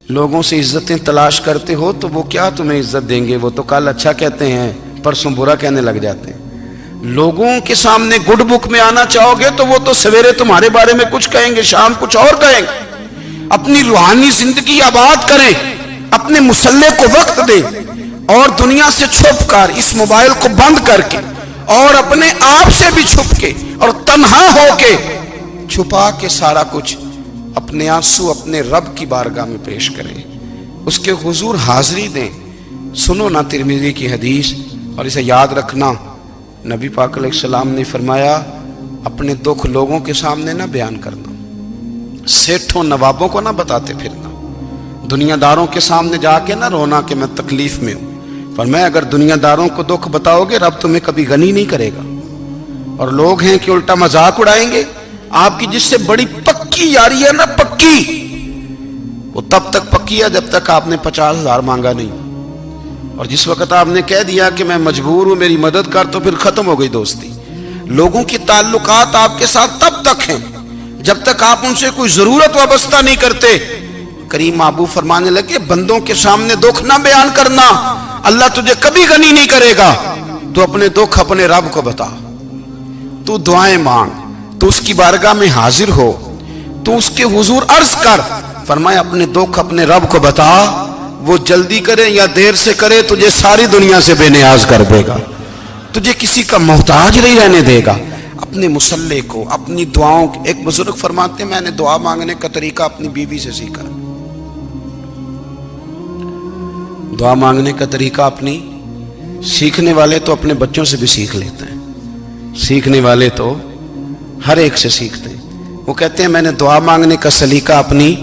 لوگوں سے عزتیں تلاش کرتے ہو تو وہ کیا تمہیں عزت دیں گے؟ وہ تو کل اچھا کہتے ہیں، پرسوں برا کہنے لگ جاتے ہیں۔ لوگوں کے سامنے گڈ بک میں آنا چاہو گے تو وہ تو سویرے تمہارے بارے میں کچھ کہیں گے، شام کچھ اور کہیں گے۔ اپنی روحانی زندگی آباد کریں، اپنے مسلح کو وقت دیں، اور دنیا سے چھپ کر، اس موبائل کو بند کر کے، اور اپنے آپ سے بھی چھپ کے اور تنہا ہو کے، چھپا کے سارا کچھ اپنے آنسو اپنے رب کی بارگاہ میں پیش کریں، اس کے حضور حاضری دیں۔ سنو نا ترمذی کی حدیث، اور اسے یاد رکھنا، نبی پاک علیہ السلام نے فرمایا اپنے دکھ لوگوں کے سامنے نہ بیان کرنا، سیٹھوں نوابوں کو نہ بتاتے پھرنا، دنیا داروں کے سامنے جا کے نہ رونا کہ میں تکلیف میں ہوں۔ فرمایا اگر دنیا داروں کو دکھ بتاؤ گے رب تمہیں کبھی غنی نہیں کرے گا۔ اور لوگ ہیں کہ الٹا مذاق اڑائیں گے۔ آپ کی جس سے بڑی پکی یاری ہے نا، پکی، وہ تب تک پکی ہے جب تک آپ نے 50,000 مانگا نہیں، اور جس وقت آپ نے کہہ دیا کہ میں مجبور ہوں میری مدد کر، تو پھر ختم ہو گئی دوستی۔ لوگوں کی تعلقات آپ کے ساتھ تب تک ہیں جب تک آپ ان سے کوئی ضرورت وابستہ نہیں کرتے۔ کریم محبوب فرمانے لگے بندوں کے سامنے دکھ نہ بیان کرنا، اللہ تجھے کبھی غنی نہیں کرے گا۔ تو اپنے دکھ اپنے رب کو بتا، تو دعائیں مانگ، تو اس کی بارگاہ میں حاضر ہو، تو اس کے حضور عرض کر۔ فرمایا اپنے دکھ اپنے رب کو بتا، وہ جلدی کرے یا دیر سے کرے تجھے ساری دنیا سے بے نیاز کر دے گا، تجھے کسی کا محتاج نہیں رہنے دے گا۔ اپنے مسلح کو، اپنی دعاؤں، ایک بزرگ فرماتے ہیں میں نے دعا مانگنے کا طریقہ اپنی بیوی سے سیکھا۔ دعا مانگنے کا طریقہ اپنی، سیکھنے والے تو اپنے بچوں سے بھی سیکھ لیتے ہیں، سیکھنے والے تو ہر ایک سے سیکھتے ہیں۔ وہ کہتے ہیں میں نے دعا مانگنے کا سلیقہ اپنی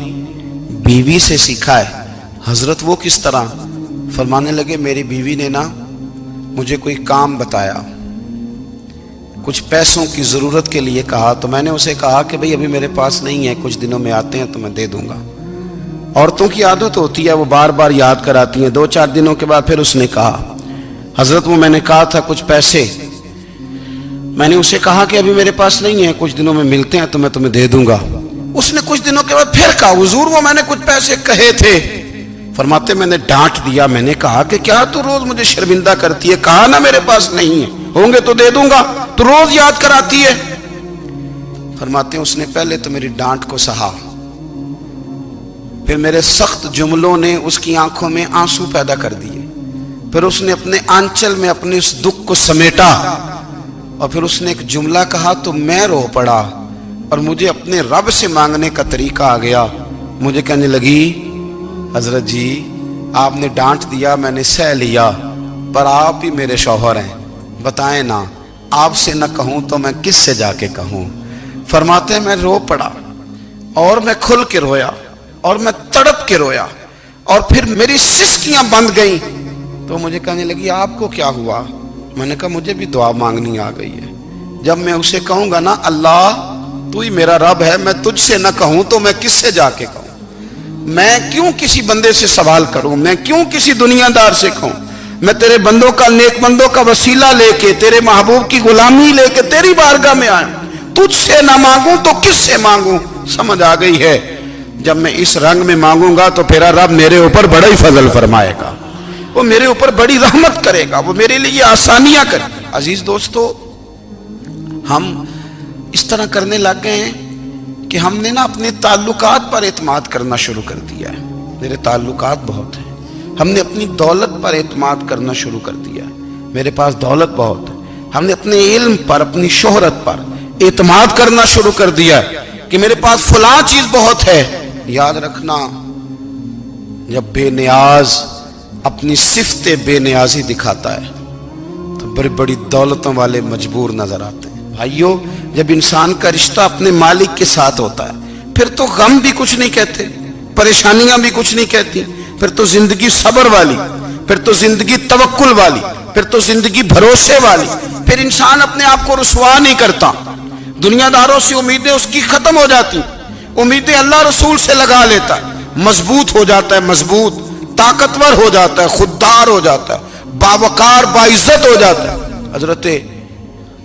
بیوی سے سیکھا ہے۔ حضرت وہ کس طرح؟ فرمانے لگے میری بیوی نے نا مجھے کوئی کام بتایا، کچھ پیسوں کی ضرورت کے لیے کہا، تو میں نے اسے کہا کہ بھئی ابھی میرے پاس نہیں ہے، کچھ دنوں میں آتے ہیں تو میں دے دوں گا۔ عورتوں کی عادت ہوتی ہے وہ بار بار یاد کراتی ہیں۔ 2-4 دنوں کے بعد پھر اس نے کہا حضرت وہ میں نے کہا تھا کچھ پیسے، میں نے اسے کہا کہ ابھی میرے پاس نہیں ہے، کچھ دنوں میں ملتے ہیں تو میں تمہیں دے دوں گا۔ اس نے کچھ دنوں کے بعد پھر کہا حضور وہ میں نے کچھ پیسے کہے تھے۔ فرماتے میں نے ڈانٹ دیا، میں نے کہا کہ کیا تو روز مجھے شرمندہ کرتی ہے، کہا نا میرے پاس نہیں ہے، ہوں گے تو دے دوں گا، تو روز یاد کراتی ہے۔ فرماتے ہیں اس نے پہلے تو میری ڈانٹ کو سہا، پھر میرے سخت جملوں نے اس کی آنکھوں میں آنسو پیدا کر دیے، پھر اس نے اپنے آنچل میں اپنے اس دکھ کو سمیٹا، اور پھر اس نے ایک جملہ کہا تو میں رو پڑا، اور مجھے اپنے رب سے مانگنے کا طریقہ آ گیا۔ مجھے کہنے لگی حضرت جی آپ نے ڈانٹ دیا میں نے سہ لیا، پر آپ ہی میرے شوہر ہیں، بتائیں نا آپ سے نہ کہوں تو میں کس سے جا کے کہوں۔ فرماتے ہیں میں رو پڑا، اور میں کھل کے رویا، اور میں تڑپ کے رویا، اور پھر میری سسکیاں بند گئیں۔ تو مجھے کہنے لگی آپ کو کیا ہوا؟ میں نے کہا مجھے بھی دعا مانگنی آ گئی ہے۔ جب میں اسے کہوں گا نا اللہ تو ہی میرا رب ہے، میں تجھ سے نہ کہوں تو میں کس سے جا کے کہوں؟ میں کیوں کسی بندے سے سوال کروں؟ میں کیوں کسی دنیا دار سے کہوں؟ میں تیرے بندوں کا، نیک بندوں کا وسیلہ لے کے، تیرے محبوب کی غلامی لے کے تیری بارگاہ میں آئیں، تجھ سے نہ مانگوں تو کس سے مانگوں؟ سمجھ آ گئی ہے؟ جب میں اس رنگ میں مانگوں گا تو پھر رب میرے اوپر بڑا ہی فضل فرمائے گا، وہ میرے اوپر بڑی رحمت کرے گا، وہ میرے لیے آسانیاں کرے گا۔ عزیز دوستو ہم اس طرح کرنے لگ گئے ہیں کہ ہم نے نا اپنے تعلقات پر اعتماد کرنا شروع کر دیا ہے۔ میرے تعلقات بہت ہیں، ہم نے اپنی دولت پر اعتماد کرنا شروع کر دیا ہے، میرے پاس دولت بہت ہے۔ ہم نے اپنے علم پر، اپنی شہرت پر اعتماد کرنا شروع کر دیا ہے کہ میرے پاس فلاں چیز بہت ہے۔ یاد رکھنا جب بے نیاز اپنی صفت بے نیازی دکھاتا ہے تو بڑی بڑی دولتوں والے مجبور نظر آتے ہیں۔ بھائیو جب انسان کا رشتہ اپنے مالک کے ساتھ ہوتا ہے پھر تو غم بھی کچھ نہیں کہتے، پریشانیاں بھی کچھ نہیں کہتی، پھر تو زندگی صبر والی، پھر تو زندگی توکل والی، پھر تو زندگی بھروسے والی، پھر انسان اپنے آپ کو رسوا نہیں کرتا۔ دنیا داروں سے امیدیں اس کی ختم ہو جاتی، امیدیں اللہ رسول سے لگا لیتا ہے، مضبوط ہو جاتا ہے، مضبوط، طاقتور ہو جاتا ہے، خوددار ہو جاتا ہے، باوقار باعزت ہو جاتا ہے۔ حضرت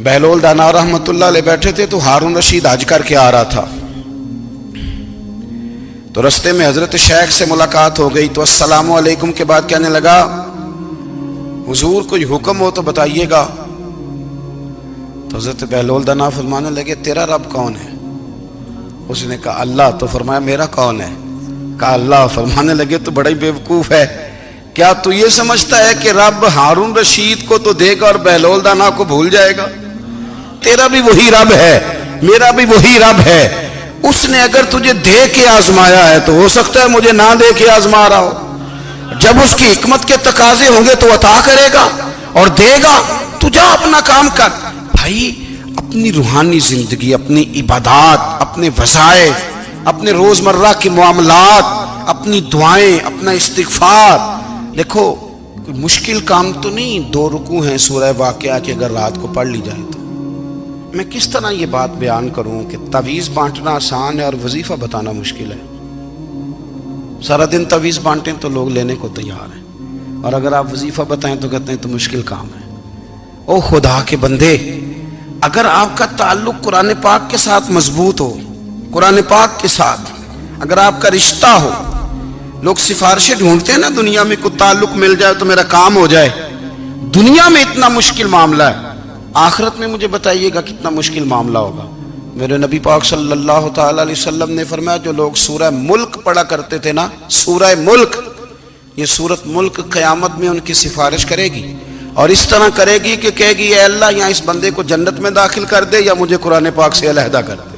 بہلول دانا رحمت اللہ علیہ بیٹھے تھے تو ہارون رشید حج کر کے آ رہا تھا، تو رستے میں حضرت شیخ سے ملاقات ہو گئی تو السلام علیکم کے بعد کہنے لگا حضور کوئی حکم ہو تو بتائیے گا. تو حضرت بہلول دنا فرمانے لگے تیرا رب کون ہے؟ اس نے کہا اللہ. تو فرمایا میرا کون ہے؟ کہا اللہ. فرمانے لگے تو بڑا ہی بیوقوف ہے, کیا تو یہ سمجھتا ہے کہ رب ہارون رشید کو تو دے گا اور بہلول دانا کو بھول جائے گا؟ تیرا بھی وہی رب ہے, میرا بھی وہی رب ہے. اس نے اگر تجھے دے کے آزمایا ہے تو ہو سکتا ہے مجھے نہ دے کے آزما رہا ہو. جب اس کی حکمت کے تقاضے ہوں گے تو عطا کرے گا اور دے گا. تو جا اپنا کام کر. بھائی اپنی روحانی زندگی, اپنی عبادات, اپنے وظائف, اپنے روزمرہ کے معاملات, اپنی دعائیں, اپنا استغفار. دیکھو کوئی مشکل کام تو نہیں 2 رکوع ہیں سورہ واقعہ کہ اگر رات کو پڑھ لی جائے تو. میں کس طرح یہ بات بیان کروں کہ تعویذ بانٹنا آسان ہے اور وظیفہ بتانا مشکل ہے. سارا دن تعویذ بانٹیں تو لوگ لینے کو تیار ہیں, اور اگر آپ وظیفہ بتائیں تو کہتے ہیں تو مشکل کام ہے. او خدا کے بندے, اگر آپ کا تعلق قرآن پاک کے ساتھ مضبوط ہو, قرآن پاک کے ساتھ اگر آپ کا رشتہ ہو, لوگ سفارشیں ڈھونڈتے ہیں نا دنیا میں, کوئی تعلق مل جائے تو میرا کام ہو جائے. دنیا میں اتنا مشکل معاملہ ہے, آخرت میں مجھے بتائیے گا کتنا مشکل معاملہ ہوگا. میرے نبی پاک صلی اللہ تعالی علیہ وسلم نے فرمایا جو لوگ سورہ ملک پڑھا کرتے تھے نا, سورہ ملک, یہ سورت ملک قیامت میں ان کی سفارش کرے گی, اور اس طرح کرے گی کہ کہے گی اے اللہ یہاں اس بندے کو جنت میں داخل کر دے یا مجھے قرآن پاک سے علیحدہ کر دے.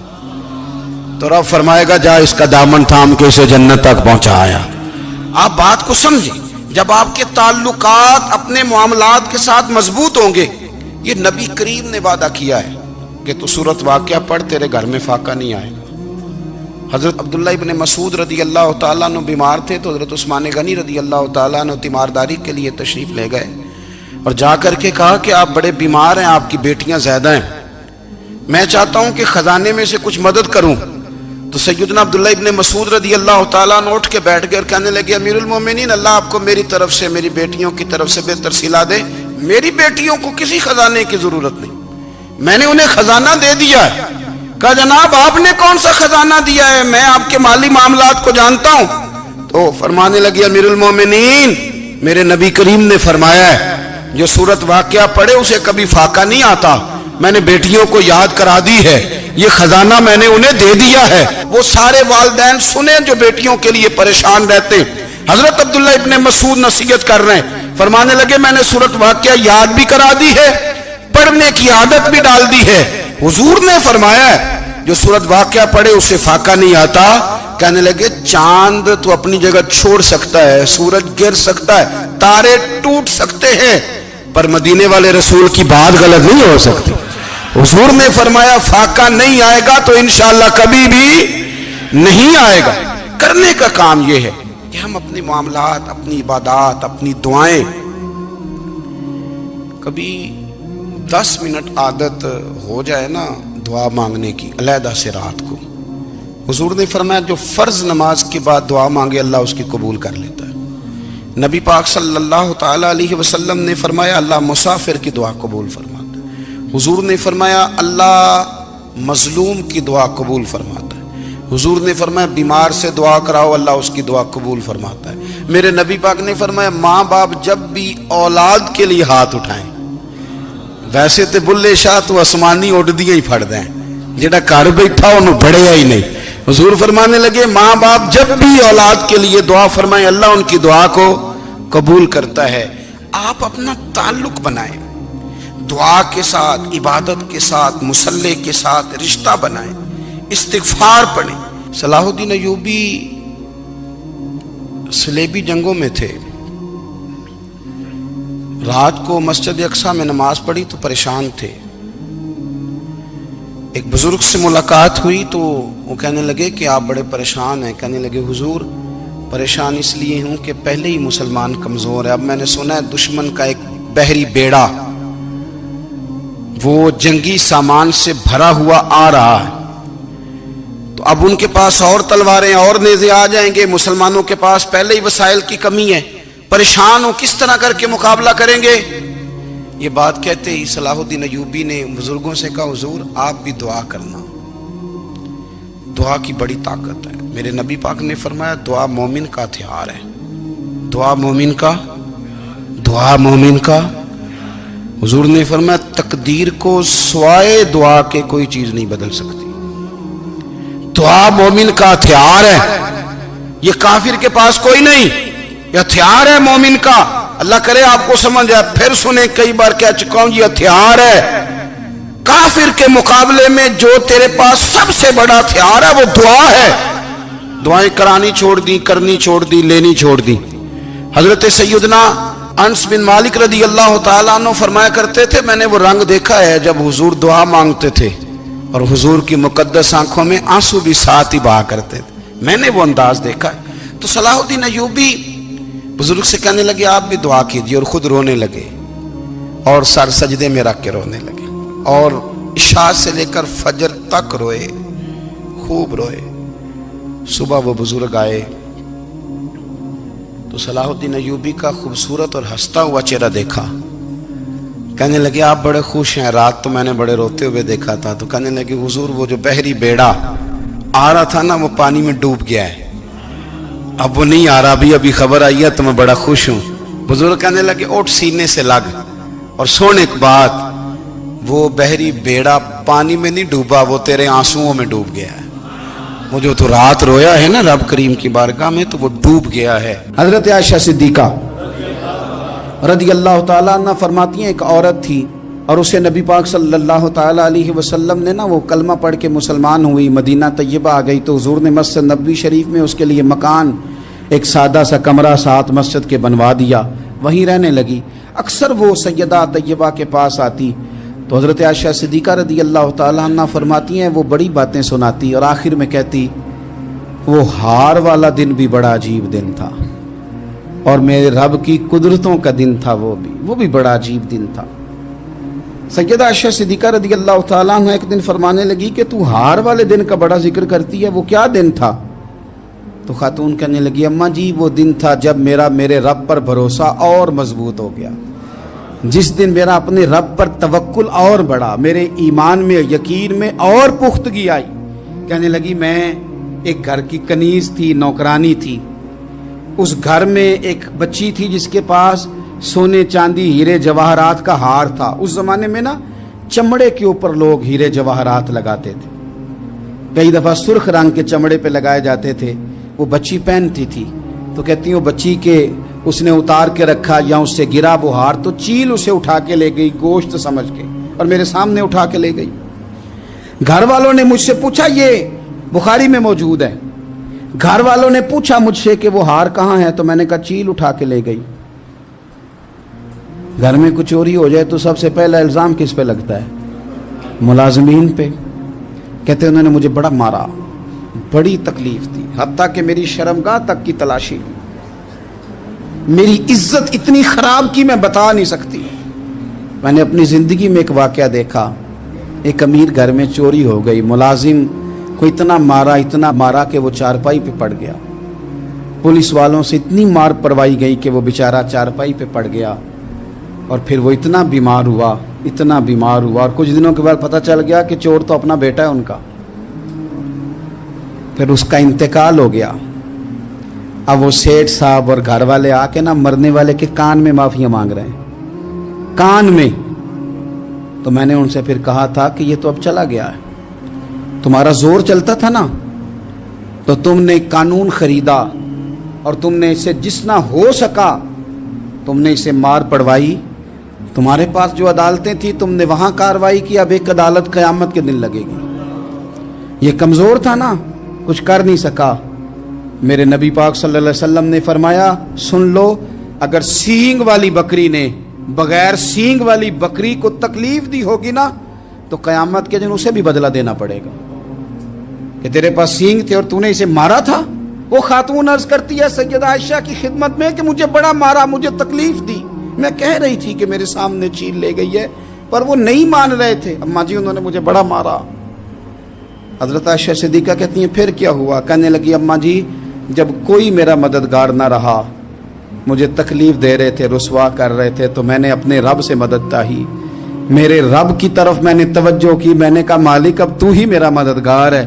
تو رب فرمائے گا جا اس کا دامن تھام کے اسے جنت تک پہنچایا. آپ بات کو سمجھیں, جب آپ کے تعلقات اپنے معاملات کے ساتھ مضبوط ہوں گے, یہ نبی کریم نے وعدہ کیا ہے کہ تو سورت واقعہ پڑھ تیرے گھر میں فاقہ نہیں آئے گا. حضرت عبداللہ ابن مسعود رضی اللہ تعالیٰ عنہ بیمار تھے تو حضرت عثمان غنی رضی اللہ تعالیٰ عنہ تیمارداری کے لیے تشریف لے گئے اور جا کر کے کہا کہ آپ بڑے بیمار ہیں, آپ کی بیٹیاں زیادہ ہیں, میں چاہتا ہوں کہ خزانے میں سے کچھ مدد کروں. تو سیدنا عبداللہ ابن مسعود رضی اللہ تعالیٰ عنہ اٹھ کے بیٹھ گئے اور کہنے لگے امیر المومنین, اللہ آپ کو میری طرف سے میری بیٹیوں کی طرف سے بہتر صلہ دے. میری بیٹیوں کو کسی خزانے کی ضرورت نہیں, میں نے انہیں خزانہ دے دیا ہے. کہا جناب آپ نے کون سا خزانہ دیا ہے, میں آپ کے مالی معاملات کو جانتا ہوں. تو فرمانے لگے امیر المومنین, میرے نبی کریم نے فرمایا ہے جو سورت واقعہ پڑھے اسے کبھی فاقہ نہیں آتا. میں نے بیٹیوں کو یاد کرا دی ہے, یہ خزانہ میں نے انہیں دے دیا ہے. وہ سارے والدین سنیں جو بیٹیوں کے لیے پریشان رہتے ہیں. حضرت عبداللہ ابن مسعود نصیحت کر رہے ہیں, فرمانے لگے میں نے سورت واقعہ یاد بھی کرا دی ہے, پڑھنے کی عادت بھی ڈال دی ہے. حضور نے فرمایا ہے جو سورت واقعہ پڑھے اسے فاقہ نہیں آتا. کہنے لگے چاند تو اپنی جگہ چھوڑ سکتا ہے, سورج گر سکتا ہے, تارے ٹوٹ سکتے ہیں, پر مدینے والے رسول کی بات غلط نہیں ہو سکتی. حضور نے فرمایا فاقہ نہیں آئے گا تو انشاءاللہ کبھی بھی نہیں آئے گا. کرنے کا کام یہ ہے کہ ہم اپنے معاملات, اپنی عبادات, اپنی دعائیں کبھی 10 منٹ عادت ہو جائے نا دعا مانگنے کی علیحدہ سے رات کو. حضور نے فرمایا جو فرض نماز کے بعد دعا مانگے اللہ اس کی قبول کر لیتا ہے. نبی پاک صلی اللہ تعالی علیہ وسلم نے فرمایا اللہ مسافر کی دعا قبول فرماتا ہے. حضور نے فرمایا اللہ مظلوم کی دعا قبول فرماتا ہے. حضور نے فرمایا بیمار سے دعا کراؤ اللہ اس کی دعا قبول فرماتا ہے. میرے نبی پاک نے فرمایا ماں باپ جب بھی اولاد کے لیے ہاتھ اٹھائیں, ویسے تے بلے شاہ تو آسمانی اڑ دیا ہی پھڑ دیں, جڑا گھر بیٹھا انہوں بڑھیا ہی نہیں. حضور فرمانے لگے ماں باپ جب بھی اولاد کے لیے دعا فرمائیں اللہ ان کی دعا کو قبول کرتا ہے. آپ اپنا تعلق بنائیں دعا کے ساتھ, عبادت کے ساتھ, مصلی کے ساتھ رشتہ بنائیں, استغفار پڑھیں. صلاح الدین ایوبی صلیبی جنگوں میں تھے, رات کو مسجد اقصی میں نماز پڑھی تو پریشان تھے. ایک بزرگ سے ملاقات ہوئی تو وہ کہنے لگے کہ آپ بڑے پریشان ہیں. کہنے لگے حضور پریشان اس لیے ہوں کہ پہلے ہی مسلمان کمزور ہے, اب میں نے سنا ہے دشمن کا ایک بحری بیڑا وہ جنگی سامان سے بھرا ہوا آ رہا ہے, تو اب ان کے پاس اور تلواریں اور نیزے آ جائیں گے, مسلمانوں کے پاس پہلے ہی وسائل کی کمی ہے, پریشان ہو کس طرح کر کے مقابلہ کریں گے. یہ بات کہتے ہی صلاح الدین ایوبی نے بزرگوں سے کہا حضور آپ بھی دعا کرنا, دعا کی بڑی طاقت ہے. میرے نبی پاک نے فرمایا دعا مومن کا ہتھیار ہے، دعا مومن کا، دعا مومن کا۔ حضور نے فرمایا تقدیر کو سوائے دعا کے کوئی چیز نہیں بدل سکتی۔ دعا مومن کا ہتھیار ہے، یہ کافر کے پاس کوئی نہیں، یہ ہتھیار ہے مومن کا۔ اللہ کرے آپ کو سمجھ آئے، پھر سنیں، کئی بار کہہ چکا ہوں یہ ہتھیار ہے۔ کافر کے مقابلے میں جو تیرے پاس سب سے بڑا ہتھیار ہے وہ دعا ہے۔ دعائیں کرانی چھوڑ دی، کرنی چھوڑ دی، لینی چھوڑ دی۔ حضرت سیدنا انس بن مالک رضی اللہ تعالیٰ عنہ فرمایا کرتے تھے، میں نے وہ رنگ دیکھا ہے جب حضور دعا مانگتے تھے اور حضور کی مقدس آنکھوں میں آنسو بھی ساتھ ہی بہا کرتے تھے، میں نے وہ انداز دیکھا ہے۔ تو صلاح الدین ایوبی بزرگ سے کہنے لگے آپ بھی دعا کیجئے، اور خود رونے لگے اور سر سجدے میں رکھ کے رونے لگے، اور عشاء سے لے کر فجر تک روئے، خوب روئے۔ صبح وہ بزرگ آئے تو صلاح الدین ایوبی کا خوبصورت اور ہنستا ہوا چہرہ دیکھا، کہنے لگے آپ بڑے خوش ہیں، رات تو میں نے بڑے روتے ہوئے دیکھا تھا۔ تو کہنے لگے حضور وہ جو بحری بیڑا آ رہا تھا نا وہ پانی میں ڈوب گیا ہے، اب وہ نہیں آ رہا، ابھی خبر آئی ہے تو میں بڑا خوش ہوں۔ بزرگ کہنے لگے اٹھ سینے سے لگ اور سن ایک بات، وہ بحری بیڑا پانی میں نہیں ڈوبا، وہ تیرے آنسوؤں میں ڈوب گیا ہے۔ وہ جو تو رات رویا ہے نا رب کریم کی بارگاہ میں تو وہ ڈوب گیا ہے۔ حضرت عائشہ صدیقہ رضی اللہ تعالیٰ عنہ فرماتی ہیں ایک عورت تھی اور اسے نبی پاک صلی اللہ تعالیٰ علیہ وسلم نے نا وہ کلمہ پڑھ کے مسلمان ہوئی، مدینہ طیبہ آ گئی تو حضور نے مسجد نبوی شریف میں اس کے لیے مکان، ایک سادہ سا کمرہ ساتھ مسجد کے بنوا دیا، وہیں رہنے لگی۔ اکثر وہ سیدہ طیبہ کے پاس آتی تو حضرت عائشہ صدیقہ رضی اللہ تعالیٰ عنہ فرماتی ہیں وہ بڑی باتیں سناتی اور آخر میں کہتی وہ ہار والا دن بھی بڑا عجیب دن تھا اور میرے رب کی قدرتوں کا دن تھا، وہ بھی بڑا عجیب دن تھا۔ سیدہ عائشہ صدیقہ رضی اللہ تعالیٰ عنہ ایک دن فرمانے لگی کہ تو ہار والے دن کا بڑا ذکر کرتی ہے، وہ کیا دن تھا؟ تو خاتون کہنے لگی اماں جی وہ دن تھا جب میرے رب پر بھروسہ اور مضبوط ہو گیا، جس دن میرا اپنے رب پر توکل اور بڑھا، میرے ایمان میں یقین میں اور پختگی آئی۔ کہنے لگی میں ایک گھر کی کنیز تھی، نوکرانی تھی، اس گھر میں ایک بچی تھی جس کے پاس سونے چاندی ہیرے جواہرات کا ہار تھا۔ اس زمانے میں نا چمڑے کے اوپر لوگ ہیرے جواہرات لگاتے تھے، کئی دفعہ سرخ رنگ کے چمڑے پہ لگائے جاتے تھے، وہ بچی پہنتی تھی تو کہتی ہوں بچی کے اس نے اتار کے رکھا یا اس سے گرا وہ ہار تو چیل اسے اٹھا کے لے گئی گوشت سمجھ کے اور میرے سامنے اٹھا کے لے گئی۔ گھر والوں نے مجھ سے پوچھا، یہ بخاری میں موجود ہے، گھر والوں نے پوچھا مجھ سے کہ وہ ہار کہاں ہے تو میں نے کہا چیل اٹھا کے لے گئی۔ گھر میں کچھ چوری ہو جائے تو سب سے پہلا الزام کس پہ لگتا ہے؟ ملازمین پہ۔ کہتے انہوں نے مجھے بڑا مارا، بڑی تکلیف تھی، حتیٰ کہ میری شرمگاہ تک کی تلاشی لی، میری عزت اتنی خراب کی میں بتا نہیں سکتی۔ میں نے اپنی زندگی میں ایک واقعہ دیکھا، ایک امیر گھر میں چوری ہو گئی، ملازم کو اتنا مارا کہ وہ چارپائی پہ پڑ گیا، پولیس والوں سے اتنی مار پروائی گئی کہ وہ بیچارہ چارپائی پہ پڑ گیا، اور پھر وہ اتنا بیمار ہوا اور کچھ دنوں کے بعد پتہ چل گیا کہ چور تو اپنا بیٹا ہے ان کا، پھر اس کا انتقال ہو گیا۔ اب وہ سیٹھ صاحب اور گھر والے آ کے نا مرنے والے کے کان میں معافیاں مانگ رہے ہیں، کان میں۔ تو میں نے ان سے پھر کہا تھا کہ یہ تو اب چلا گیا ہے، تمہارا زور چلتا تھا نا تو تم نے قانون خریدا اور تم نے اسے جتنا ہو سکا تم نے اسے مار پڑوائی، تمہارے پاس جو عدالتیں تھیں تم نے وہاں کارروائی کی، اب ایک عدالت قیامت کے دن لگے گی۔ یہ کمزور تھا نا، کچھ کر نہیں سکا۔ میرے نبی پاک صلی اللہ علیہ وسلم نے فرمایا سن لو، اگر سینگ والی بکری نے بغیر سینگ والی بکری کو تکلیف دی ہوگی نا تو قیامت کے دن اسے بھی بدلہ دینا پڑے گا کہ تیرے پاس سینگ تھے اور تو نے اسے مارا تھا۔ وہ خاتون عرض کرتی ہے سیدہ عائشہ کی خدمت میں کہ مجھے بڑا مارا، مجھے تکلیف دی، میں کہہ رہی تھی کہ میرے سامنے چیل لے گئی ہے پر وہ نہیں مان رہے تھے، اماں جی انہوں نے مجھے بڑا مارا۔ حضرت عائشہ صدیقہ کہتی ہیں پھر کیا ہوا؟ کہنے لگی اماں جی جب کوئی میرا مددگار نہ رہا، مجھے تکلیف دے رہے تھے، رسوا کر رہے تھے، تو میں نے اپنے رب سے مدد چاہی، میرے رب کی طرف میں نے توجہ کی، میں نے کہا مالک اب تو ہی میرا مددگار ہے،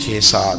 6-7,